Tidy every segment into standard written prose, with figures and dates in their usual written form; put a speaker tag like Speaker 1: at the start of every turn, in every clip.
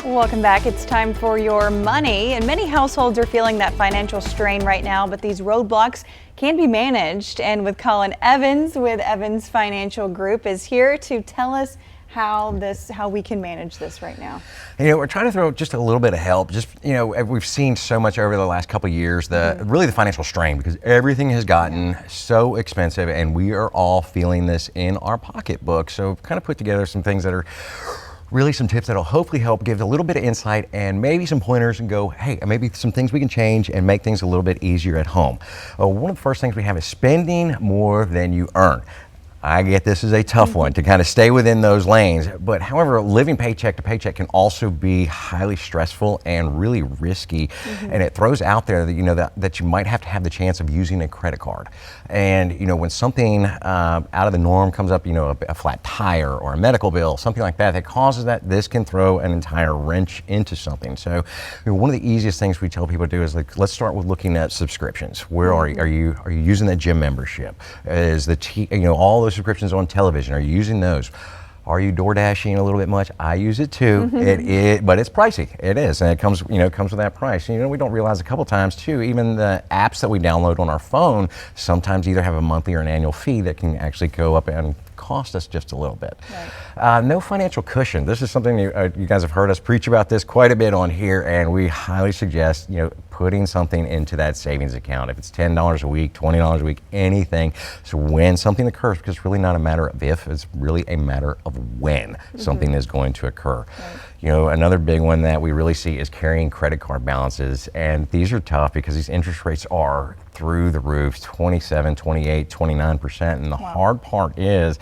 Speaker 1: Welcome back. It's time for your money, and many households are feeling that financial strain right now, but these roadblocks can be managed. And with Colin Evans with Evans Financial Group is here to tell us how we can manage this right now.
Speaker 2: We're trying to throw just a little bit of help. We've seen so much over the last couple of years, really the financial strain, because everything has gotten so expensive and we are all feeling this in our pocketbook. So I've kind of put together some things that are really some tips that'll hopefully help give a little bit of insight and maybe some pointers and go, hey, maybe some things we can change and make things a little bit easier at home. One of the first things we have is spending more than you earn. I get this is a tough one to kind of stay within those lanes, but however, living paycheck to paycheck can also be highly stressful and really risky, and it throws out there that that you might have to have the chance of using a credit card. And when something out of the norm comes up, a flat tire or a medical bill, something like that, that causes that, this can throw an entire wrench into something. So one of the easiest things we tell people to do is let's start with looking at subscriptions. Where are you using that gym membership? Is all those subscriptions on television, are you using those? Are you door dashing a little bit much? I use it too. But it's pricey. It is, and it comes with that price. We don't realize a couple times too, even the apps that we download on our phone sometimes either have a monthly or an annual fee that can actually go up and cost us just a little bit. Right. No financial cushion. This is something you guys have heard us preach about this quite a bit on here, and we highly suggest putting something into that savings account. If it's $10 a week, $20 a week, anything. So when something occurs, because it's really not a matter of if, it's really a matter of when something is going to occur. Right. Another big one that we really see is carrying credit card balances, and these are tough because these interest rates are through the roof, 27, 28, 29%, and the hard part is,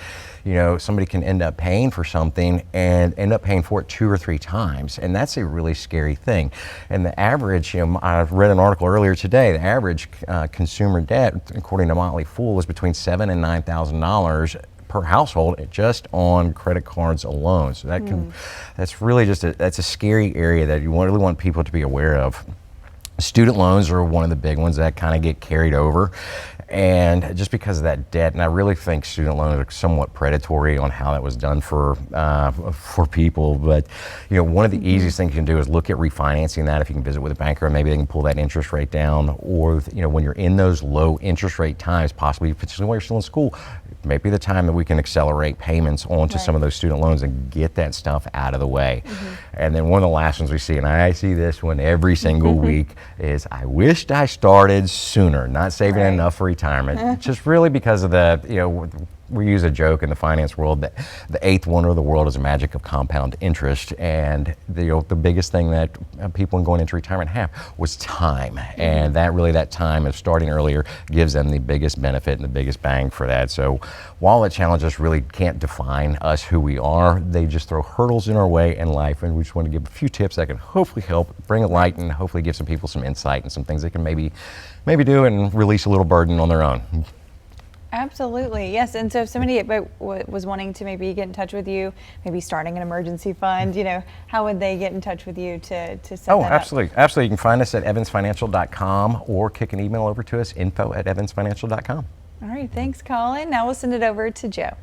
Speaker 2: somebody can end up paying for something and end up paying for it 2 or 3 times, and that's a really scary thing. And the average, I've read an article earlier today, the average consumer debt, according to Motley Fool, is between $7,000 and $9,000 per household just on credit cards alone. So that's really that's a scary area that you really want people to be aware of. Student loans are one of the big ones that kind of get carried over, and just because of that debt, and I really think student loans are somewhat predatory on how that was done for people. But one of the easiest things you can do is look at refinancing that. If you can visit with a banker, and maybe they can pull that interest rate down. Or when you're in those low interest rate times, possibly particularly while you're still in school, maybe the time that we can accelerate payments onto some of those student loans and get that stuff out of the way. And then one of the last ones we see, and I see this one every single week, is I wished I started sooner, not saving enough for retirement. Just really because of we use a joke in the finance world that the 8th wonder of the world is the magic of compound interest, and the biggest thing that people going into retirement have was time, and that time of starting earlier gives them the biggest benefit and the biggest bang for that. So while the challenges really can't define us who we are, they just throw hurdles in our way in life, and we just want to give a few tips that can hopefully help bring a light and hopefully give some people some insight and some things they can maybe do and release a little burden on their own.
Speaker 1: Absolutely, yes. And so if somebody was wanting to maybe get in touch with you, maybe starting an emergency fund, how would they get in touch with you to set that up?
Speaker 2: Absolutely. You can find us at evansfinancial.com or kick an email over to us, info@evansfinancial.com.
Speaker 1: All right, thanks, Colin. Now we'll send it over to Joe.